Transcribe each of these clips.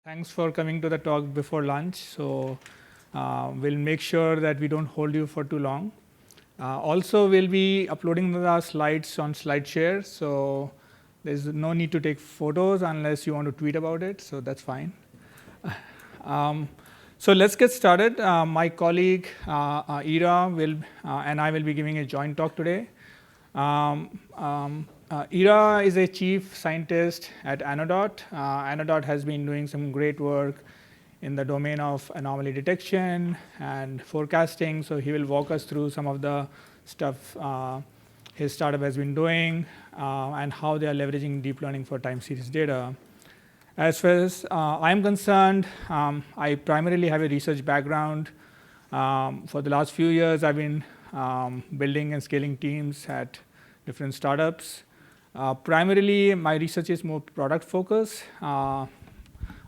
Thanks for coming to the talk before lunch. So we'll make sure that we don't hold you for too long. Also, we'll be uploading the slides on SlideShare. So there's no need to take photos unless you want to tweet about it. So that's fine. So let's get started. My colleague Ira and I will be giving a joint talk today. Ira is a chief scientist at Anodot. Anodot has been doing some great work in the domain of anomaly detection and forecasting. So he will walk us through some of the stuff his startup has been doing and how they are leveraging deep learning for time series data. As far as I'm concerned, I primarily have a research background. For the last few years, I've been building and scaling teams at different startups. Primarily, my research is more product focused,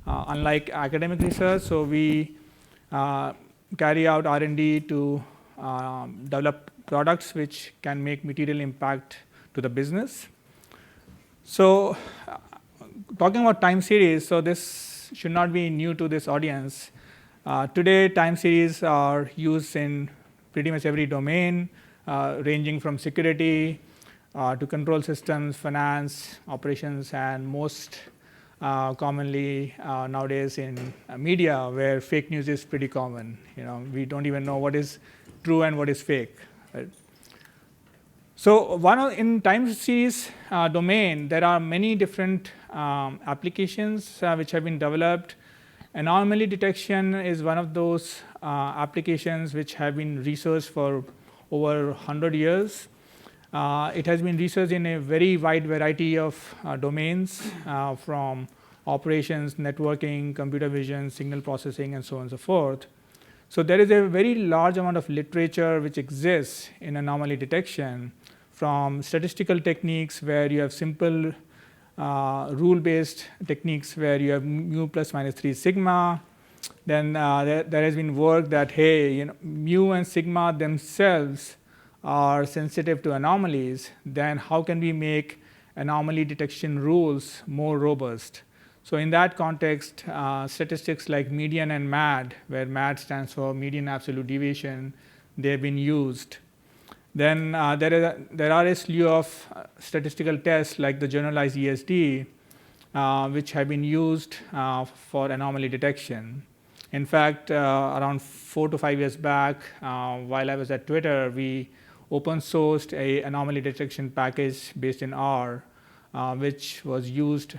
unlike academic research. So we carry out R&D to develop products which can make material impact to the business. So talking about time series, so this should not be new to this audience. Today, time series are used in pretty much every domain, ranging from security to control systems, finance, operations, and most commonly nowadays in media, where fake news is pretty common. We don't even know what is true and what is fake. Right? So in time series domain, there are many different applications which have been developed. Anomaly detection is one of those applications which have been researched for over 100 years. It has been researched in a very wide variety of domains, from operations, networking, computer vision, signal processing, and so on and so forth. So there is a very large amount of literature which exists in anomaly detection, from statistical techniques where you have simple rule-based techniques where you have mu plus minus 3 sigma. Then there has been work that, hey, mu and sigma themselves are sensitive to anomalies. Then how can we make anomaly detection rules more robust? So in that context, statistics like median and MAD, where MAD stands for median absolute deviation, they have been used. Then there are a slew of statistical tests like the generalized ESD, which have been used for anomaly detection. In fact, around 4 to 5 years back, while I was at Twitter, we open sourced a anomaly detection package based in R, which was used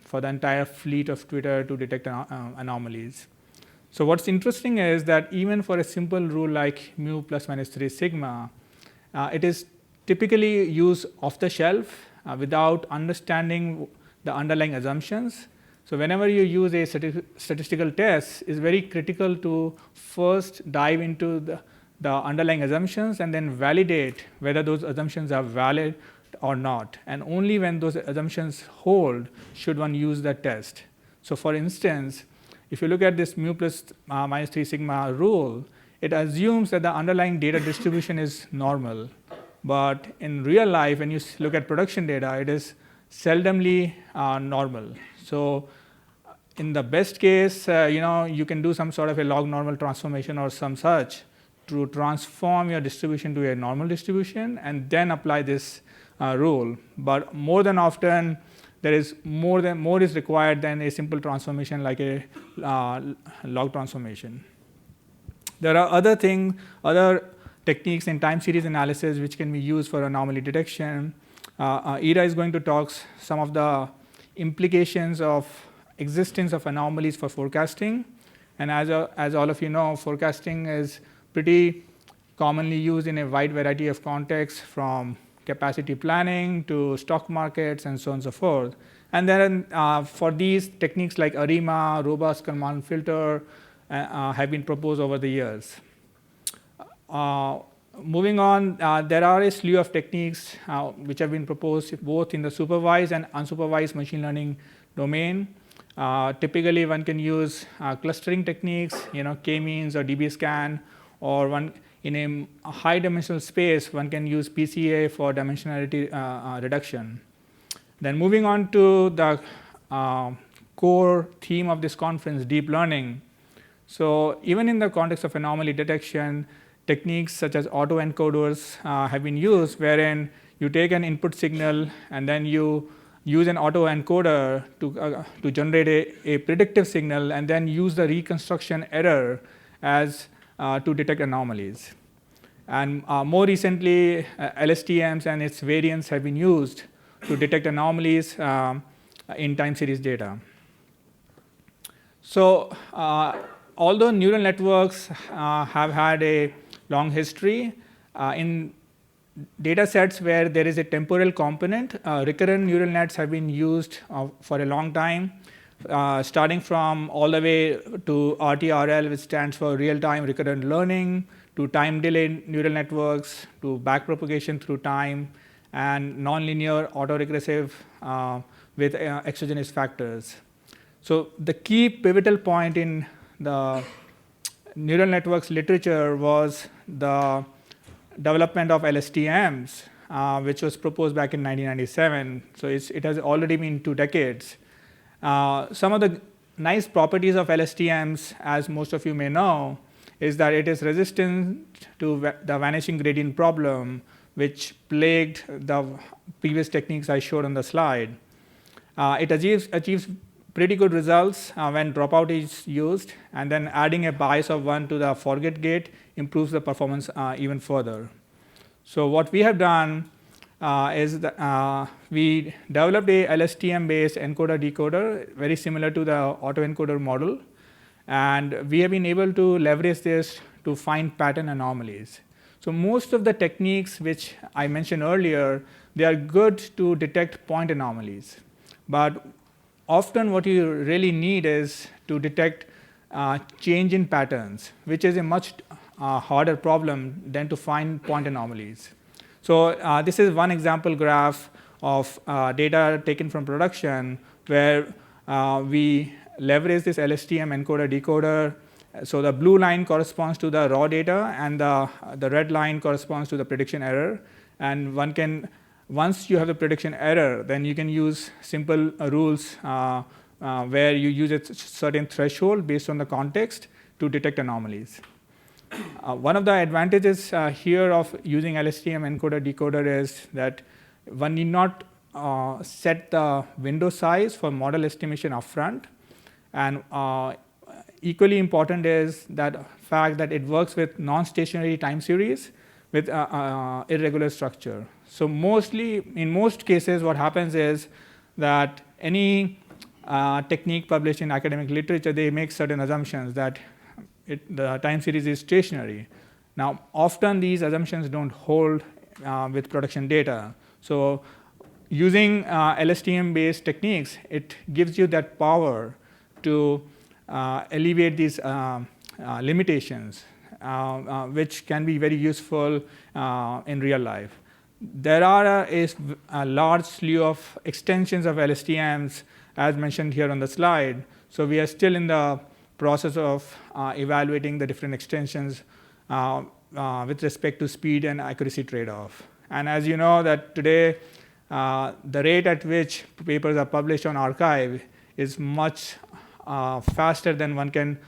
for the entire fleet of Twitter to detect anomalies. So what's interesting is that even for a simple rule like mu plus minus 3 sigma, it is typically used off the shelf without understanding the underlying assumptions. So whenever you use a statistical test, it's very critical to first dive into the underlying assumptions and then validate whether those assumptions are valid or not. And only when those assumptions hold should one use that test. So for instance, if you look at this mu plus minus 3 sigma rule, it assumes that the underlying data distribution is normal. But in real life, when you look at production data, it is seldomly normal. So in the best case, you can do some sort of a log normal transformation or some such to transform your distribution to a normal distribution and then apply this rule. But more than often, there is more is required than a simple transformation like a log transformation. There are other techniques in time series analysis which can be used for anomaly detection. Ira is going to talk some of the implications of existence of anomalies for forecasting. And as all of you know, forecasting is pretty commonly used in a wide variety of contexts, from capacity planning to stock markets and so on and so forth. And then for these techniques like ARIMA, robust command filter, have been proposed over the years. Moving on, there are a slew of techniques which have been proposed both in the supervised and unsupervised machine learning domain. Typically, one can use clustering techniques, k-means or dbScan, or one in a high dimensional space, one can use PCA for dimensionality reduction. Then moving on to the core theme of this conference, deep learning. So even in the context of anomaly detection, techniques such as autoencoders have been used, wherein you take an input signal and then you use an autoencoder to generate a predictive signal, and then use the reconstruction error as to detect anomalies. And more recently, LSTMs and its variants have been used to detect anomalies in time series data. So although neural networks have had a long history, in data sets where there is a temporal component, recurrent neural nets have been used for a long time, starting from all the way to RTRL, which stands for real-time recurrent learning, to time-delayed neural networks, to backpropagation through time, and nonlinear autoregressive with exogenous factors. So the key pivotal point in the neural networks literature was the development of LSTMs, which was proposed back in 1997. So it has already been 2 decades. Some of the nice properties of LSTMs, as most of you may know, is that it is resistant to the vanishing gradient problem, which plagued the previous techniques I showed on the slide. It achieves pretty good results when dropout is used, and then adding a bias of 1 to the forget gate improves the performance even further. So what we have done is that we developed a LSTM-based encoder-decoder, very similar to the autoencoder model, and we have been able to leverage this to find pattern anomalies. So most of the techniques which I mentioned earlier, they are good to detect point anomalies, but often what you really need is to detect change in patterns, which is a much harder problem than to find point anomalies. So this is one example graph of data taken from production, where we leverage this LSTM encoder-decoder. So the blue line corresponds to the raw data, and the red line corresponds to the prediction error. And one can, once you have the prediction error, then you can use simple rules where you use a certain threshold based on the context to detect anomalies. One of the advantages here of using LSTM encoder-decoder is that one need not set the window size for model estimation upfront. And equally important is that fact that it works with non-stationary time series with irregular structure. So in most cases, what happens is that any technique published in academic literature, they make certain assumptions that the time series is stationary. Now, often these assumptions don't hold with production data. So using LSTM-based techniques, it gives you that power to alleviate these limitations, which can be very useful in real life. There are a large slew of extensions of LSTMs, as mentioned here on the slide. So we are still in the process of evaluating the different extensions with respect to speed and accuracy trade-off. And as you know that today, the rate at which papers are published on arXiv is much faster than one can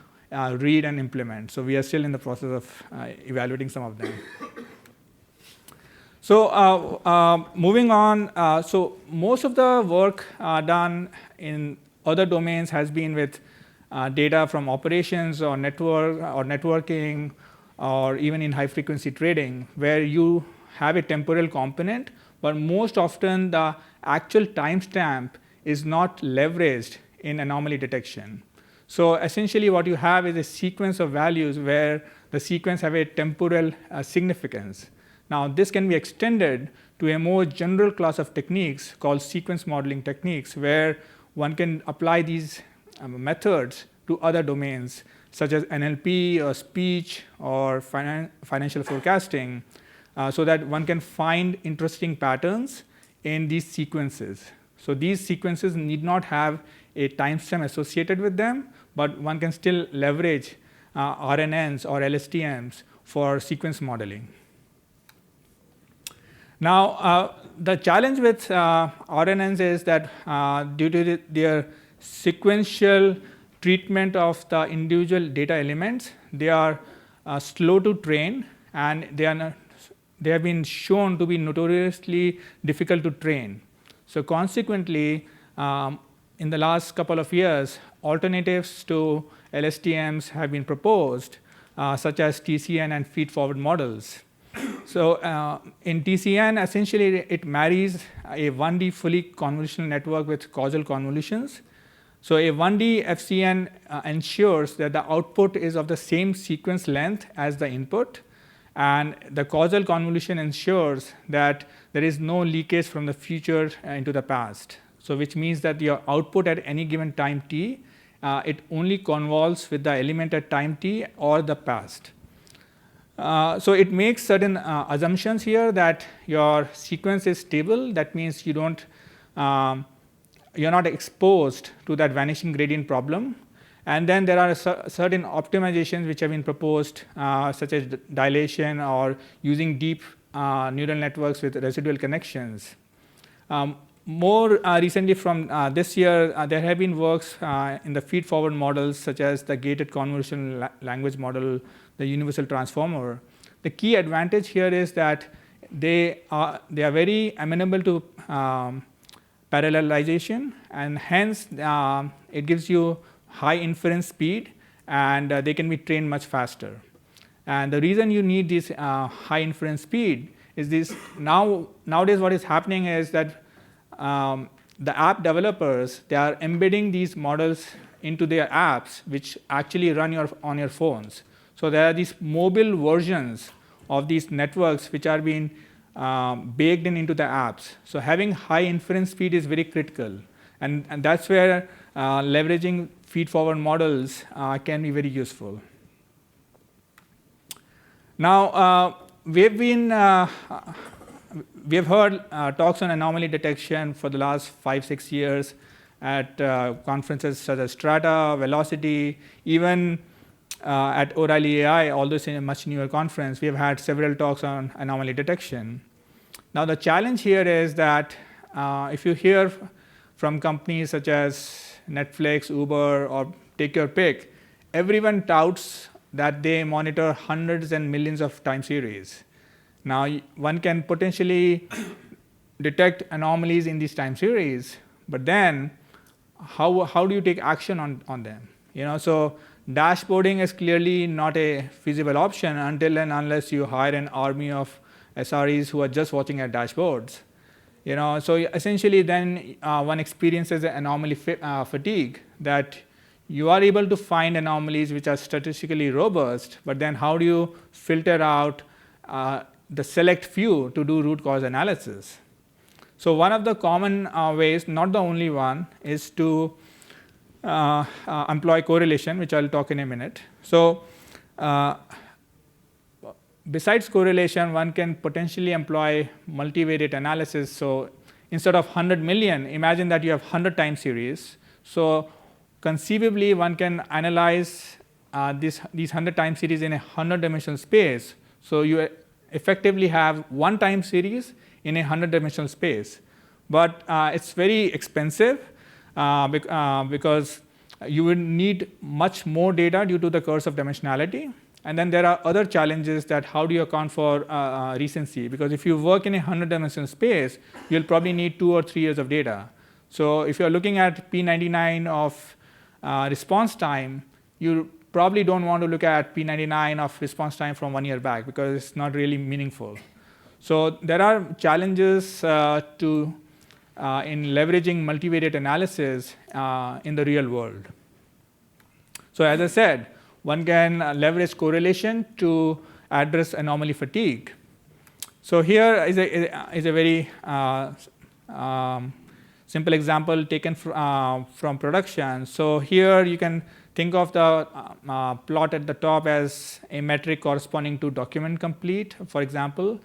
read and implement. So we are still in the process of evaluating some of them. So moving on, so most of the work done in other domains has been with data from operations or network or networking, or even in high frequency trading, where you have a temporal component, but most often the actual timestamp is not leveraged in anomaly detection. So essentially what you have is a sequence of values where the sequence have a temporal significance. Now this can be extended to a more general class of techniques called sequence modeling techniques, where one can apply these methods to other domains such as NLP or speech or financial forecasting, so that one can find interesting patterns in these sequences. So these sequences need not have a timestamp associated with them, but one can still leverage RNNs or LSTMs for sequence modeling. Now, the challenge with RNNs is that due to their sequential treatment of the individual data elements. They are slow to train, and they have been shown to be notoriously difficult to train. So consequently, in the last couple of years, alternatives to LSTMs have been proposed, such as TCN and feed-forward models. So in TCN, essentially it marries a 1D fully convolutional network with causal convolutions. So a 1D FCN ensures that the output is of the same sequence length as the input, and the causal convolution ensures that there is no leakage from the future into the past. So which means that your output at any given time t, it only convolves with the element at time t or the past. So it makes certain assumptions here that your sequence is stable. That means you don't you're not exposed to that vanishing gradient problem. And then there are certain optimizations which have been proposed, such as dilation or using deep neural networks with residual connections. More recently from this year, there have been works in the feed-forward models, such as the gated convolutional language model, the universal transformer. The key advantage here is that they are very amenable to parallelization, and hence it gives you high inference speed, and they can be trained much faster. And the reason you need this high inference speed is this. Nowadays what is happening is that the app developers, they are embedding these models into their apps, which actually run on your phones. So there are these mobile versions of these networks which are being baked into the apps. So having high inference speed is very critical, and that's where leveraging feed-forward models can be very useful. Now we have heard talks on anomaly detection for the last 5-6 years at conferences such as Strata, Velocity, even at O'Reilly AI, although it's in a much newer conference. We have had several talks on anomaly detection. Now the challenge here is that if you hear from companies such as Netflix, Uber, or take your pick, everyone touts that they monitor hundreds and millions of time series. Now one can potentially detect anomalies in these time series, but then how do you take action on them? So dashboarding is clearly not a feasible option until and unless you hire an army of SREs who are just watching at dashboards. So essentially then one experiences anomaly fatigue, that you are able to find anomalies which are statistically robust, but then how do you filter out the select few to do root cause analysis? So one of the common ways, not the only one, is to employ correlation, which I'll talk in a minute. So besides correlation, one can potentially employ multivariate analysis. So instead of 100 million, imagine that you have 100 time series. So conceivably, one can analyze these 100 time series in a 100-dimensional space. So you effectively have one time series in a 100-dimensional space. But it's very expensive because you would need much more data due to the curse of dimensionality. And then there are other challenges, that how do you account for recency? Because if you work in a 100-dimensional space, you'll probably need 2 or 3 years of data. So if you're looking at P99 of response time, you probably don't want to look at P99 of response time from 1 year back, because it's not really meaningful. So there are challenges in leveraging multivariate analysis in the real world. So as I said, one can leverage correlation to address anomaly fatigue. So here is a very simple example taken from production. So here you can think of the plot at the top as a metric corresponding to document complete, for example,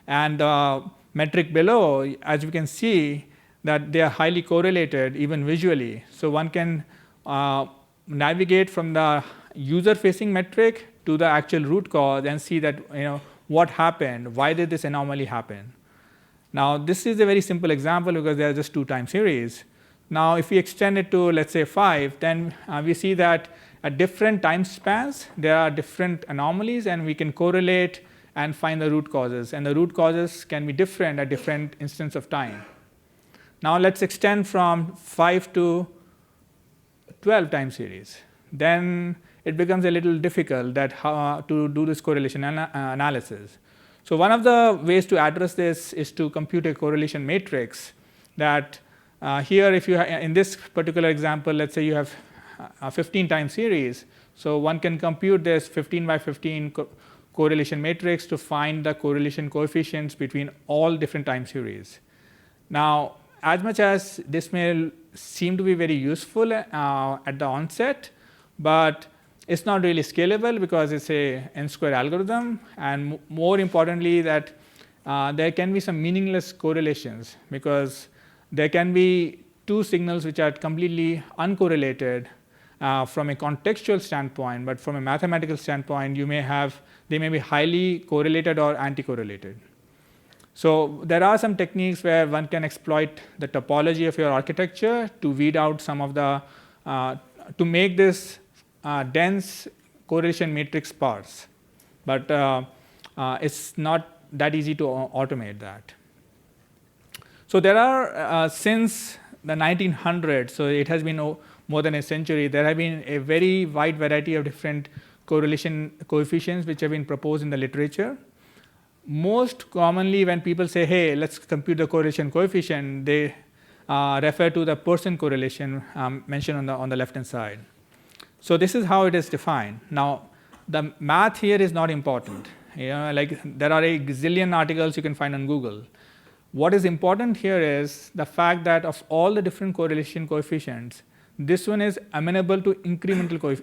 and the metric below, as you can see, that they are highly correlated even visually. So one can navigate from the user-facing metric to the actual root cause and see that what happened, why did this anomaly happen. Now this is a very simple example because there are just 2 time series. Now, if we extend it to, let's say, 5, then we see that at different time spans, there are different anomalies, and we can correlate and find the root causes. And the root causes can be different at different instance of time. Now, let's extend from 5 to 12 time series. Then it becomes a little difficult that how to do this correlation analysis. So one of the ways to address this is to compute a correlation matrix that here, if you in this particular example, let's say you have a 15 time series. So one can compute this 15 by 15 correlation matrix to find the correlation coefficients between all different time series. Now, as much as this may seem to be very useful at the onset, but it's not really scalable because it's a n-square algorithm, and more importantly that there can be some meaningless correlations, because there can be two signals which are completely uncorrelated from a contextual standpoint, but from a mathematical standpoint they may be highly correlated or anti-correlated. So there are some techniques where one can exploit the topology of your architecture to weed out some of the to make this dense correlation matrix sparse, but it's not that easy to automate that. So there are since the 1900s, so it has been more than a century, there have been a very wide variety of different correlation coefficients which have been proposed in the literature. Most commonly, when people say, hey, let's compute the correlation coefficient, they refer to the Pearson correlation mentioned on the left hand side. So this is how it is defined. Now, the math here is not important. Like there are a gazillion articles you can find on Google. What is important here is the fact that of all the different correlation coefficients, this one is amenable to incremental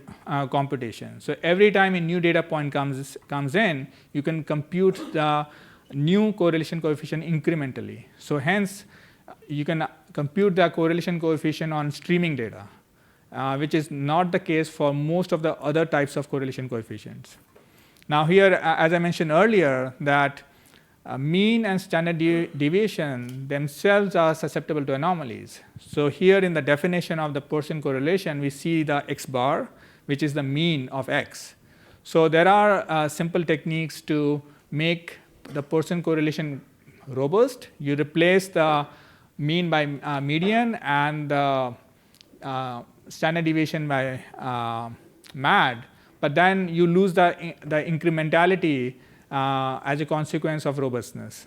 computation. So every time a new data point comes in, you can compute the new correlation coefficient incrementally. So hence, you can compute the correlation coefficient on streaming data, which is not the case for most of the other types of correlation coefficients. Now here, as I mentioned earlier, that mean and standard deviation themselves are susceptible to anomalies. So here in the definition of the Pearson correlation, we see the x bar, which is the mean of x. So there are simple techniques to make the Pearson correlation robust. You replace the mean by median and the standard deviation by MAD, but then you lose the incrementality as a consequence of robustness.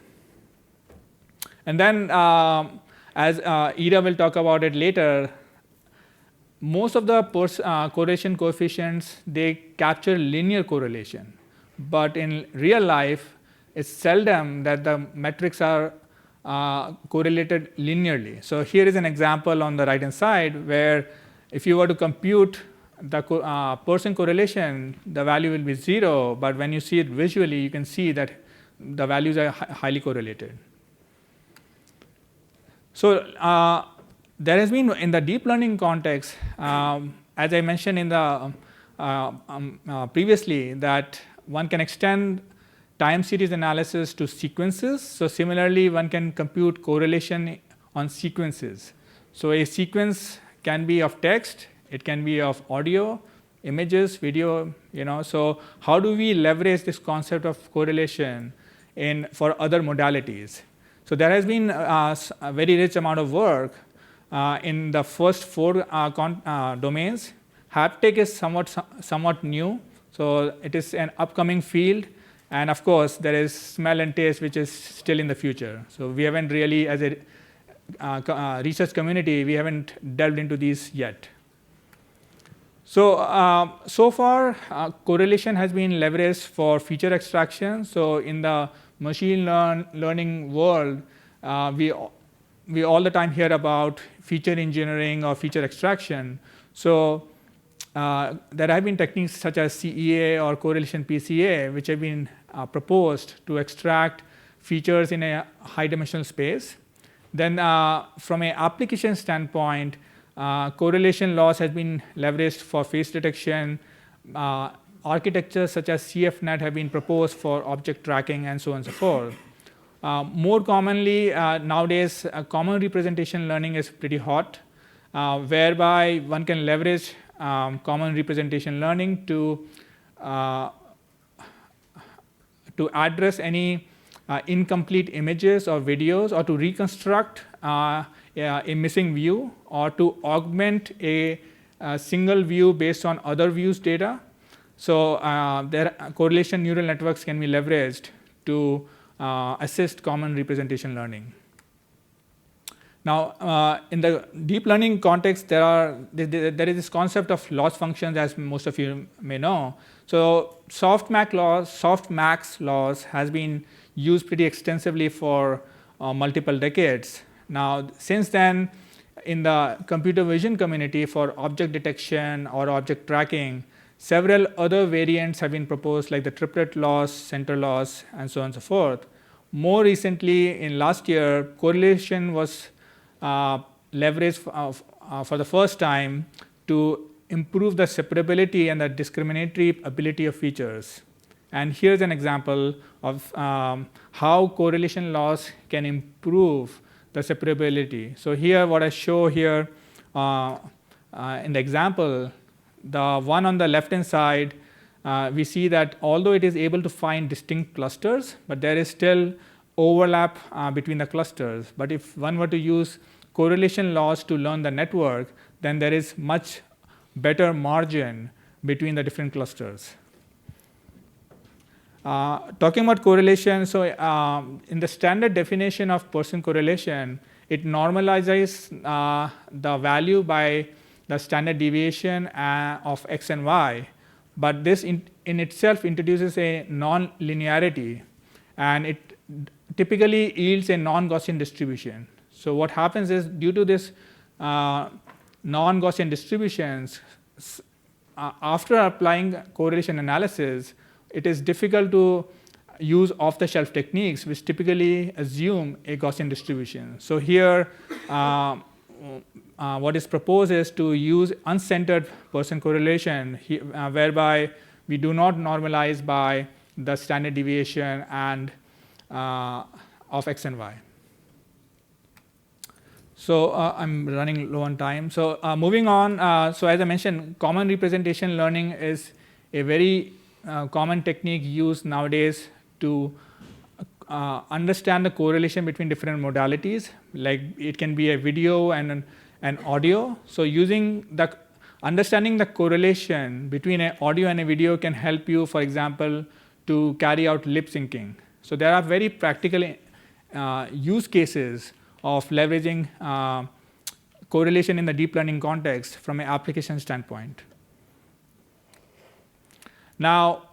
And then, as Ida will talk about it later, most of the correlation coefficients, they capture linear correlation. But in real life, it's seldom that the metrics are correlated linearly. So here is an example on the right hand side where if you were to compute the Pearson correlation, the value will be 0, but when you see it visually, you can see that the values are highly correlated. So there has been, in the deep learning context, as I mentioned in the previously, that one can extend time series analysis to sequences. So similarly, one can compute correlation on sequences. So a sequence can be of text, it can be of audio, images, video, So how do we leverage this concept of correlation for other modalities? So there has been a very rich amount of work in the first 4 domains. Haptic is somewhat new, so it is an upcoming field. And of course, there is smell and taste, which is still in the future. So we haven't really, as a research community, we haven't delved into these yet. So, so far, correlation has been leveraged for feature extraction. So in the machine learning world, we all the time hear about feature engineering or feature extraction. So there have been techniques such as CEA or correlation PCA, which have been proposed to extract features in a high dimensional space. Then from an application standpoint, correlation loss has been leveraged for face detection. Architectures such as CFNet have been proposed for object tracking and so on and so forth. More commonly, nowadays, common representation learning is pretty hot. whereby one can leverage common representation learning to address any incomplete images or videos, or to reconstruct a missing view, or to augment a single view based on other views data. So their correlation neural networks can be leveraged to assist common representation learning. Now, in the deep learning context, there is this concept of loss functions, as most of you may know. So softmax loss has been used pretty extensively for multiple decades. Now, since then, in the computer vision community for object detection or object tracking, several other variants have been proposed, like the triplet loss, center loss, and so on and so forth. More recently, in last year, correlation was leveraged for the first time to improve the separability and the discriminatory ability of features. And here's an example of how correlation loss can improve the separability. So here, what I show here in the example, the one on the left-hand side, we see that although it is able to find distinct clusters, but there is still overlap between the clusters. But if one were to use correlation loss to learn the network, then there is much better margin between the different clusters. Talking about correlation, so in the standard definition of Pearson correlation, it normalizes the value by the standard deviation of x and y, but this in itself introduces a non-linearity, and it typically yields a non-Gaussian distribution. So what happens is, due to this non-Gaussian distributions, after applying correlation analysis, it is difficult to use off-the-shelf techniques which typically assume a Gaussian distribution. So here, what is proposed is to use uncentered Pearson correlation, whereby we do not normalize by the standard deviation and of x and y. So I'm running low on time. So moving on, so as I mentioned, common representation learning is a very common technique used nowadays to understand the correlation between different modalities. Like it can be a video and an audio. So understanding the correlation between an audio and a video can help you, for example, to carry out lip syncing. So there are very practical use cases of leveraging correlation in the deep learning context from an application standpoint. Now,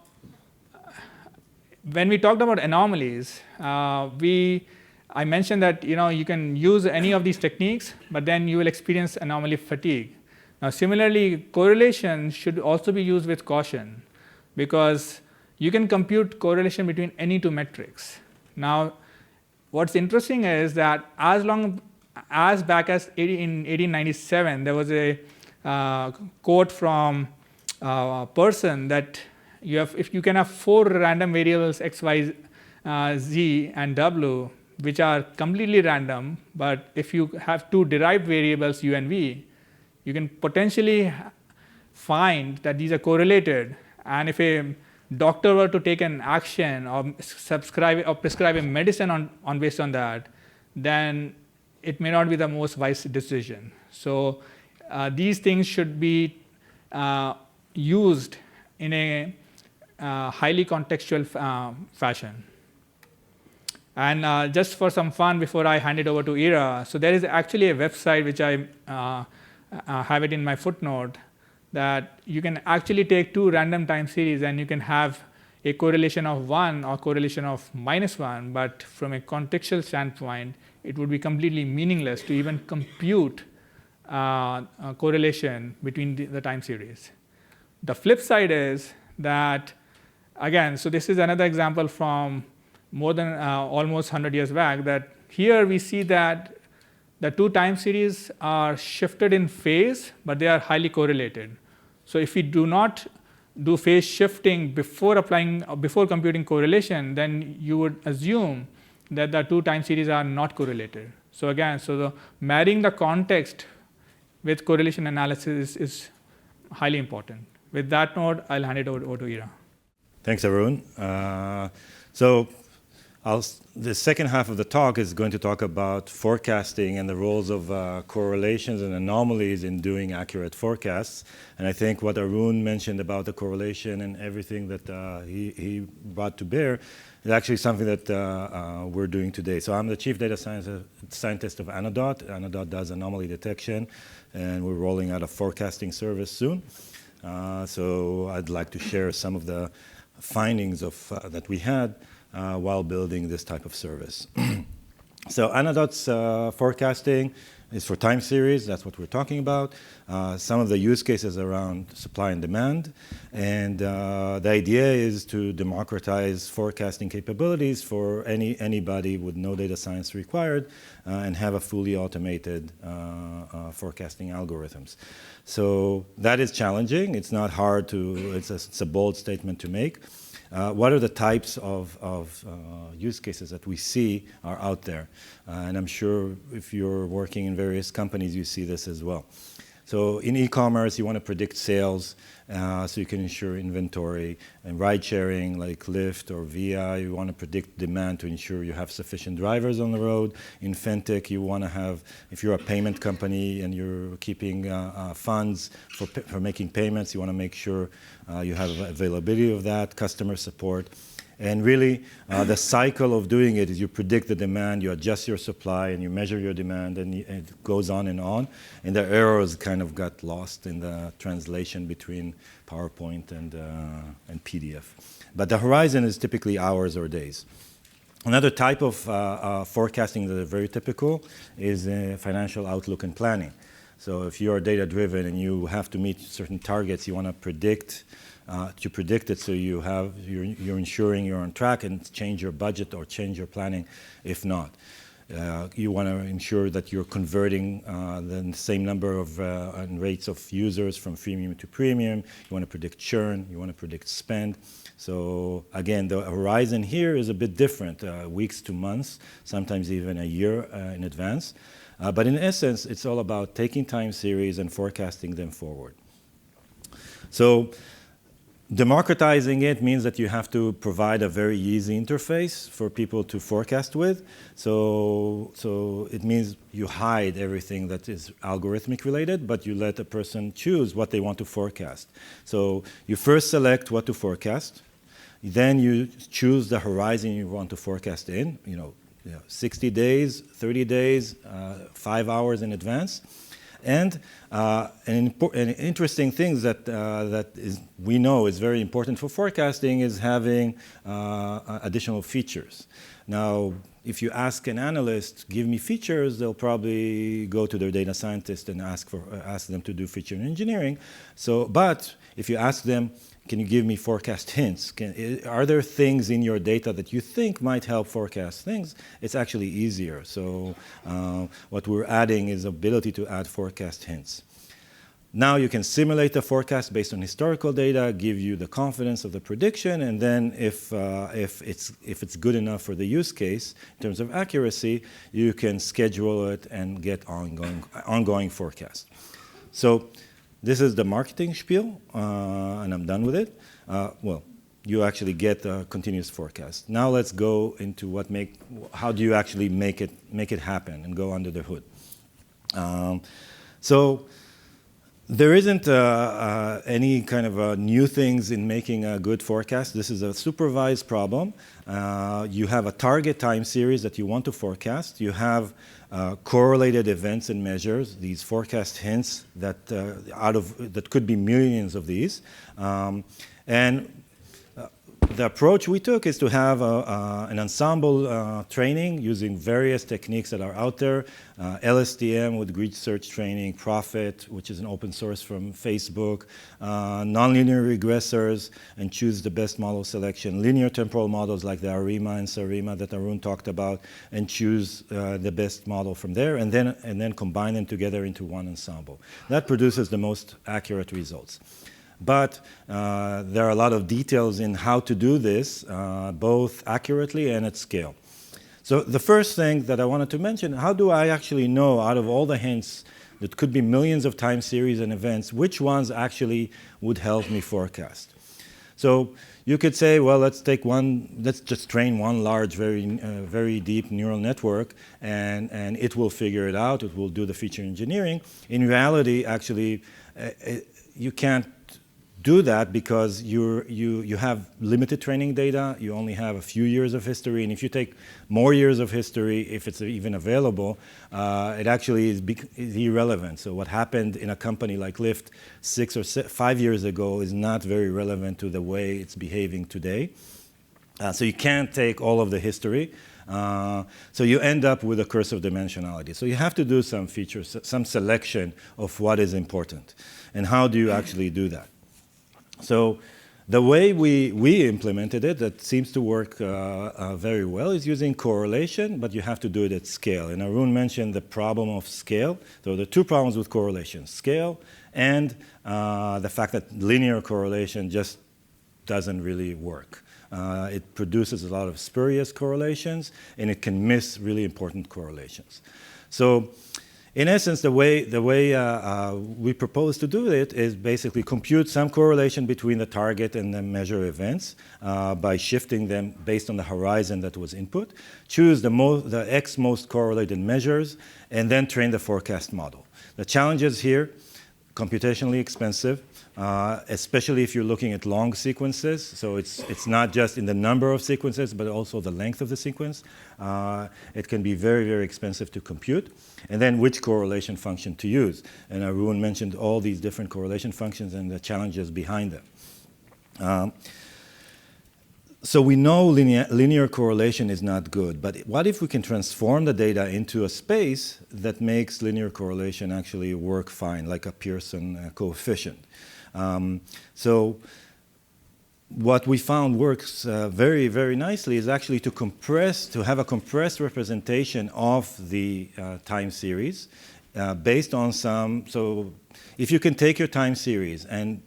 when we talked about anomalies, I mentioned that you can use any of these techniques, but then you will experience anomaly fatigue. Now, similarly, correlation should also be used with caution, because you can compute correlation between any two metrics. Now, what's interesting is that as back as in 1897, there was a quote from a person that if you can have 4 random variables x, y, z, and w, which are completely random, but if you have 2 derived variables u and v, you can potentially find that these are correlated. And if a doctor were to take an action or prescribe a medicine based on that, then it may not be the most wise decision. So these things should be used in a highly contextual fashion. And just for some fun, before I hand it over to Ira, so there is actually a website which I have it in my footnote, that you can actually take 2 random time series and you can have a correlation of 1 or correlation of -1, but from a contextual standpoint, it would be completely meaningless to even compute a correlation between the time series. The flip side is that, again, so this is another example from more than almost 100 years back, that here we see that the 2 time series are shifted in phase, but they are highly correlated. So if we do not do phase shifting before computing correlation, then you would assume that the 2 time series are not correlated. So again, marrying the context with correlation analysis is highly important. With that note, I'll hand it over to Ira. Thanks, Arun. So the second half of the talk is going to talk about forecasting and the roles of correlations and anomalies in doing accurate forecasts. And I think what Arun mentioned about the correlation and everything that he brought to bear is actually something that we're doing today. So I'm the chief data scientist of Anodot. Anodot does anomaly detection, and we're rolling out a forecasting service soon. So I'd like to share some of the findings that we had while building this type of service. So Anodot's forecasting is for time series. That's what we're talking about. Some of the use cases around supply and demand. And the idea is to democratize forecasting capabilities for anybody with no data science required and have a fully automated forecasting algorithms. So that is challenging. It's not hard to, it's a bold statement to make. What are the types of use cases that we see are out there? And I'm sure if you're working in various companies, you see this as well. So in e-commerce, you want to predict sales so you can ensure inventory. And ride sharing like Lyft or Via, you want to predict demand to ensure you have sufficient drivers on the road. In fintech, you want to have, if you're a payment company and you're keeping funds for making payments, you want to make sure you have availability of that, customer support. And really, the cycle of doing it is you predict the demand, you adjust your supply, and you measure your demand, and it goes on. And the errors kind of got lost in the translation between PowerPoint and PDF. But the horizon is typically hours or days. Another type of forecasting that is very typical is financial outlook and planning. So if you are data-driven and you have to meet certain targets, you want to predict it so you're ensuring you're on track and change your budget or change your planning if not. You want to ensure that you're converting the same number of and rates of users from freemium to premium. You want to predict churn. You want to predict spend. So again, the horizon here is a bit different, weeks to months, sometimes even a year in advance. But in essence, it's all about taking time series and forecasting them forward. So democratizing it means that you have to provide a very easy interface for people to forecast with. So it means you hide everything that is algorithmic related, but you let a person choose what they want to forecast. So you first select what to forecast, then you choose the horizon you want to forecast in, 60 days, 30 days, 5 hours in advance. And an interesting thing that we know is very important for forecasting is having additional features. Now, if you ask an analyst, give me features, they'll probably go to their data scientist and ask them to do feature engineering. But if you ask them, can you give me forecast hints? Are there things in your data that you think might help forecast things? It's actually easier. So what we're adding is ability to add forecast hints. Now you can simulate the forecast based on historical data, give you the confidence of the prediction, and then if it's good enough for the use case in terms of accuracy, you can schedule it and get ongoing forecast. So this is the marketing spiel, and I'm done with it. Well, you actually get a continuous forecast. Now let's go into how do you actually make it happen and go under the hood. So there isn't any kind of new things in making a good forecast. This is a supervised problem. You have a target time series that you want to forecast. You have correlated events and measures, these forecast hints that could be millions of these. And the approach we took is to have an ensemble training using various techniques that are out there. LSTM with grid search training, Profit, which is an open source from Facebook, nonlinear regressors, and choose the best model selection, linear temporal models like the ARIMA and SARIMA that Arun talked about, and choose the best model from there, and then combine them together into one ensemble. That produces the most accurate results. But there are a lot of details in how to do this, both accurately and at scale. So the first thing that I wanted to mention, how do I actually know out of all the hints It could be millions of time series and events. Which ones actually would help me forecast? So you could say, well, let's just train one large, very deep neural network, and it will figure it out. It will do the feature engineering. In reality, actually, you can't do that because you have limited training data. You only have a few years of history, and if you take more years of history, if it's even available, it actually is irrelevant. So what happened in a company like Lyft 6 or 5 years ago is not very relevant to the way it's behaving today. So you can't take all of the history. So you end up with a curse of dimensionality. So you have to do some features, some selection of what is important. And how do you actually do that? So the way we implemented it, that seems to work very well, is using correlation, but you have to do it at scale. And Arun mentioned the problem of scale. So there are two problems with correlation: scale and the fact that linear correlation just doesn't really work. It produces a lot of spurious correlations, and it can miss really important correlations. So in essence, the way we propose to do it is basically compute some correlation between the target and the measure events by shifting them based on the horizon that was input, choose the X most correlated measures, and then train the forecast model. The challenges here: computationally expensive, especially if you're looking at long sequences. So it's not just in the number of sequences, but also the length of the sequence. It can be very, very expensive to compute. And then which correlation function to use. And Arun mentioned all these different correlation functions and the challenges behind them. So we know linear correlation is not good, but what if we can transform the data into a space that makes linear correlation actually work fine, like a Pearson coefficient? So what we found works very, very nicely is actually to have a compressed representation of the time series based on so if you can take your time series and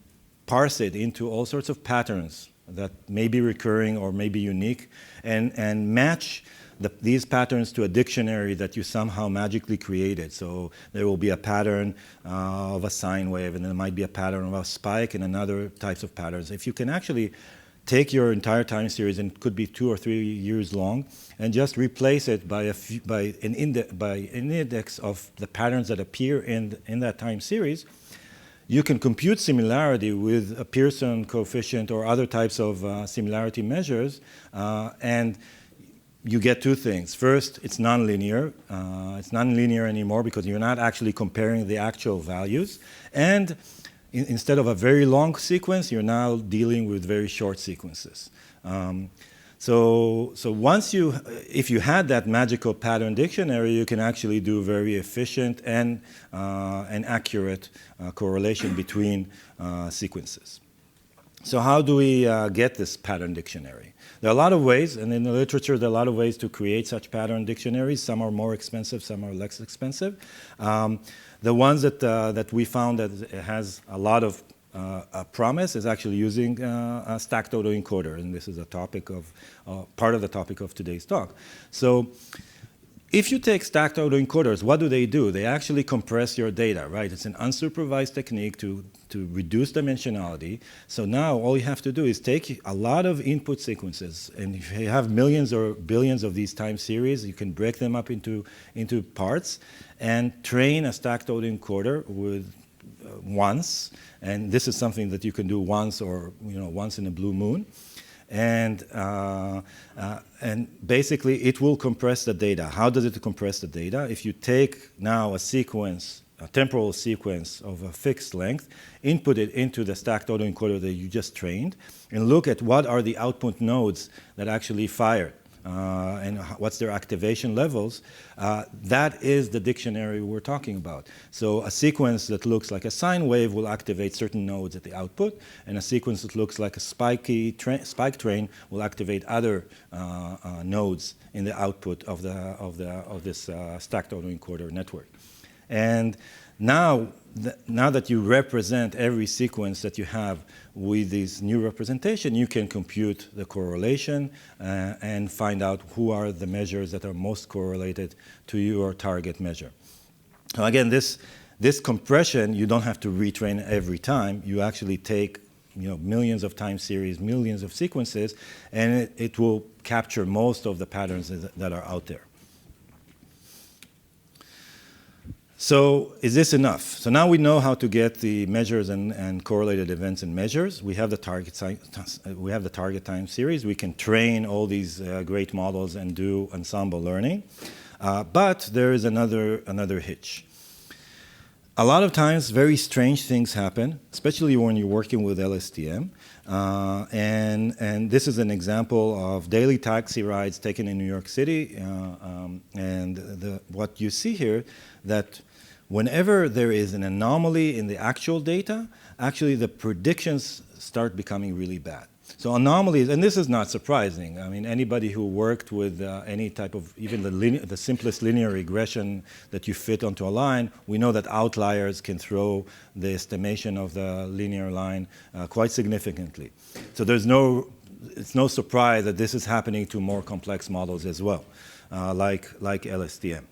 parse it into all sorts of patterns that may be recurring or may be unique, and match these patterns to a dictionary that you somehow magically created. So there will be a pattern of a sine wave, and there might be a pattern of a spike and another types of patterns. If you can actually take your entire time series, and it could be 2 or 3 years long, and just replace it by an index of the patterns that appear in that time series, you can compute similarity with a Pearson coefficient or other types of similarity measures, and you get two things. First, it's nonlinear. It's nonlinear anymore because you're not actually comparing the actual values. And instead of a very long sequence, you're now dealing with very short sequences. So once if you had that magical pattern dictionary, you can actually do very efficient and accurate correlation between sequences. So how do we get this pattern dictionary? There are a lot of ways, and in the literature, there are a lot of ways to create such pattern dictionaries. Some are more expensive, some are less expensive. The ones that we found that has a lot of promise is actually using a stacked autoencoder, and this is a topic of part of the topic of today's talk. So if you take stacked autoencoders, what do? They actually compress your data, right? It's an unsupervised technique to reduce dimensionality. So now all you have to do is take a lot of input sequences, and if you have millions or billions of these time series, you can break them up into parts and train a stacked autoencoder with once. And this is something that you can do once, or once in a blue moon. And basically, it will compress the data. How does it compress the data? If you take now a temporal sequence of a fixed length, input it into the stacked autoencoder that you just trained, and look at what are the output nodes that actually fired, and what's their activation levels, that is the dictionary we're talking about. So a sequence that looks like a sine wave will activate certain nodes at the output, and a sequence that looks like a spike train will activate other nodes in the output of this stacked autoencoder network. And now that you represent every sequence that you have with this new representation, you can compute the correlation and find out who are the measures that are most correlated to your target measure. Now again, this this compression, you don't have to retrain every time. You actually take millions of time series, millions of sequences, and it will capture most of the patterns that are out there. So is this enough? So now we know how to get the measures and correlated events and measures. We have the target time series. We can train all these great models and do ensemble learning. But there is another hitch. A lot of times, very strange things happen, especially when you're working with LSTM. And this is an example of daily taxi rides taken in New York City. And what you see here, that whenever there is an anomaly in the actual data, actually the predictions start becoming really bad. So anomalies, and this is not surprising. I mean, anybody who worked with any type of, even the simplest linear regression that you fit onto a line, we know that outliers can throw the estimation of the linear line quite significantly. So it's no surprise that this is happening to more complex models as well, like LSTM.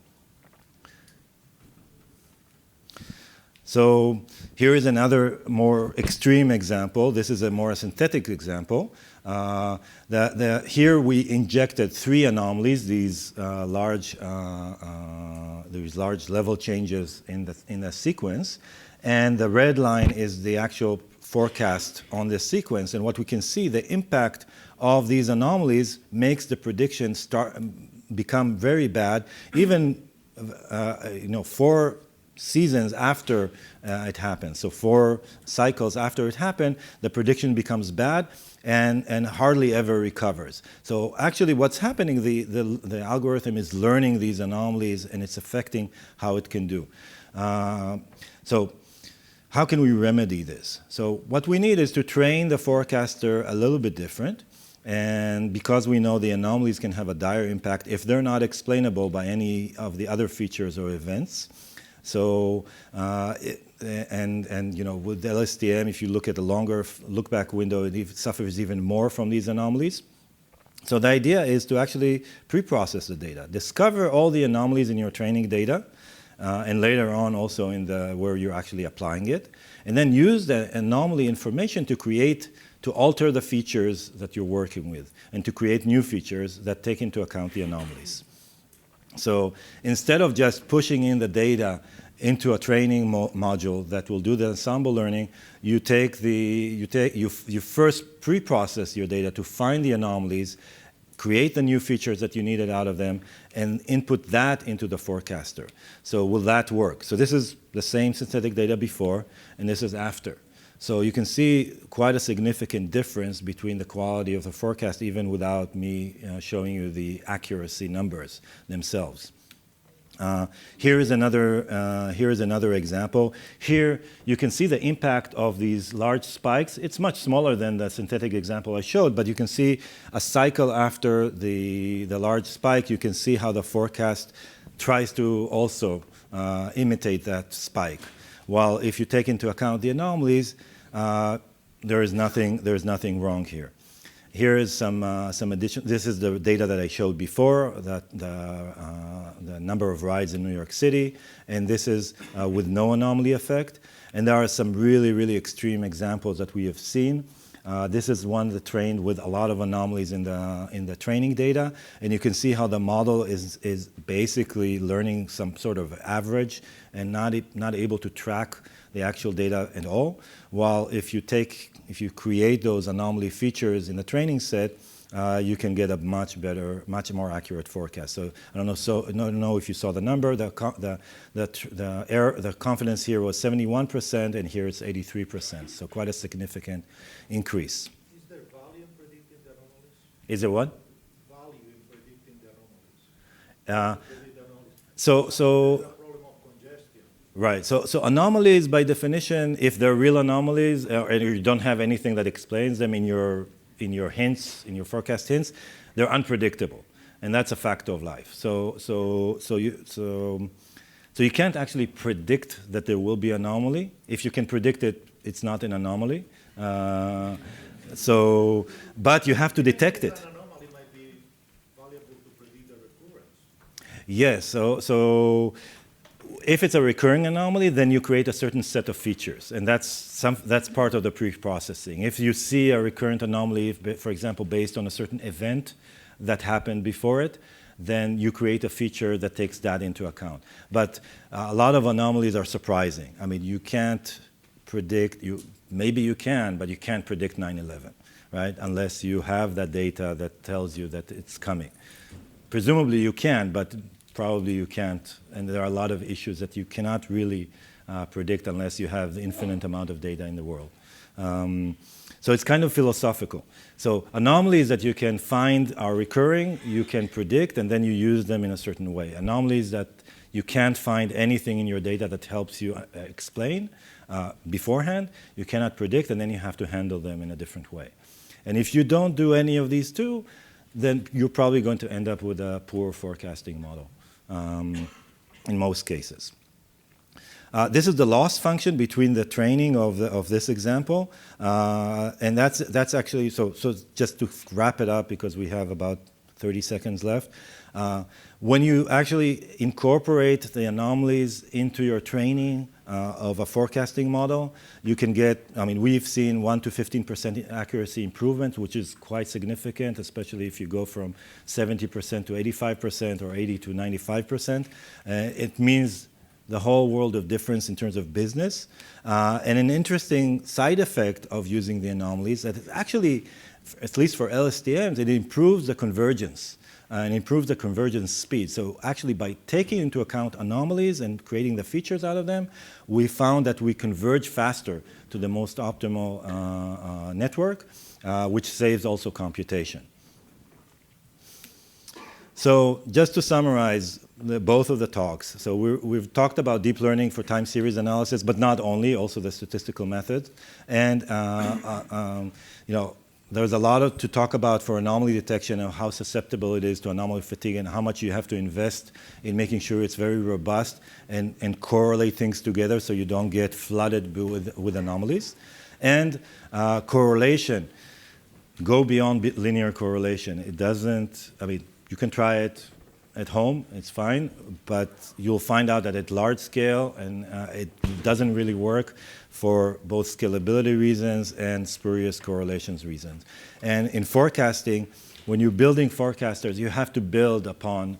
So here is another more extreme example. This is a more synthetic example. Here we injected 3 anomalies, these large level changes in the sequence, and the red line is the actual forecast on this sequence. And what we can see, the impact of these anomalies makes the prediction become very bad, even 4 seasons after it happens. So 4 cycles after it happened, the prediction becomes bad and hardly ever recovers. So actually what's happening, the algorithm is learning these anomalies and it's affecting how it can do. So how can we remedy this? So what we need is to train the forecaster a little bit different. And because we know the anomalies can have a dire impact if they're not explainable by any of the other features or events. So, with LSTM, if you look at the longer look-back window, it suffers even more from these anomalies. So the idea is to actually pre-process the data, discover all the anomalies in your training data, and later on also in where you're actually applying it, and then use the anomaly information to alter the features that you're working with, and to create new features that take into account the anomalies. So instead of just pushing in the data into a training module that will do the ensemble learning, you first pre-process your data to find the anomalies, create the new features that you needed out of them, and input that into the forecaster. So will that work? So this is the same synthetic data before, and this is after. So you can see quite a significant difference between the quality of the forecast, even without me showing you the accuracy numbers themselves. Here is another example. Here you can see the impact of these large spikes. It's much smaller than the synthetic example I showed, but you can see a cycle after the large spike. You can see how the forecast tries to also imitate that spike. While if you take into account the anomalies, there is nothing wrong here. Here is some addition. This is the data that I showed before, that the number of rides in New York City, and this is with no anomaly effect. And there are some really, really extreme examples that we have seen. This is one that trained with a lot of anomalies in the training data, and you can see how the model is basically learning some sort of average and not able to track the actual data at all. While if you create those anomaly features in the training set, you can get a much more accurate forecast. So I don't know if you saw the number. The confidence here was 71%, and here it's 83%. So quite a significant increase. Is there value in predicting the anomalies? Is there what? Value in predicting the anomalies. So There's a problem of congestion. Right. So anomalies, by definition, if they're real anomalies, and you don't have anything that explains them in your hints, in your forecast hints, they're unpredictable, and that's a fact of life. So you can't actually predict that there will be an anomaly. If you can predict it, it's not an anomaly. But you have to detect it. An anomaly might be valuable to predict the recurrence. Yes. So if it's a recurring anomaly, then you create a certain set of features, and that's part of the pre-processing. If you see a recurrent anomaly, for example, based on a certain event that happened before it, then you create a feature that takes that into account. But a lot of anomalies are surprising. I mean, you can't predict, maybe you can, but you can't predict 9/11, right? Unless you have that data that tells you that it's coming. Presumably you can, but probably you can't. And there are a lot of issues that you cannot really predict unless you have the infinite amount of data in the world. So it's kind of philosophical. So anomalies that you can find are recurring, you can predict, and then you use them in a certain way. Anomalies that you can't find anything in your data that helps you explain beforehand, you cannot predict, and then you have to handle them in a different way. And if you don't do any of these two, then you're probably going to end up with a poor forecasting model in most cases. This is the loss function between the training of this example, and that's actually, so just to wrap it up, because we have about 30 seconds left, when you actually incorporate the anomalies into your training of a forecasting model, you can get, I mean, we've seen 1 to 15% accuracy improvement, which is quite significant, especially if you go from 70% to 85% or 80 to 95%. It means the whole world of difference in terms of business. And an interesting side effect of using the anomalies that actually, at least for LSTMs, it improves the convergence and improves the convergence speed. So actually by taking into account anomalies and creating the features out of them, we found that we converge faster to the most optimal network, which saves also computation. So just to summarize both of the talks, so we've talked about deep learning for time series analysis, but not only, also the statistical methods. And you know, there's a lot to talk about for anomaly detection and how susceptible it is to anomaly fatigue and how much you have to invest in making sure it's very robust and correlate things together so you don't get flooded with anomalies. And correlation, go beyond linear correlation. It doesn't, I mean, you can try it at home, it's fine, but you'll find out that at large scale and it doesn't really work for both scalability reasons and spurious correlations reasons. And in forecasting, when you're building forecasters, you have to build upon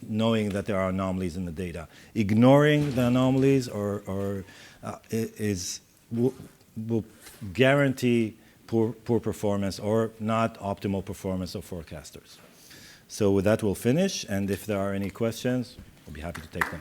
knowing that there are anomalies in the data. Ignoring the anomalies will guarantee poor performance or not optimal performance of forecasters. So with that, we'll finish, and if there are any questions, I'll be happy to take them.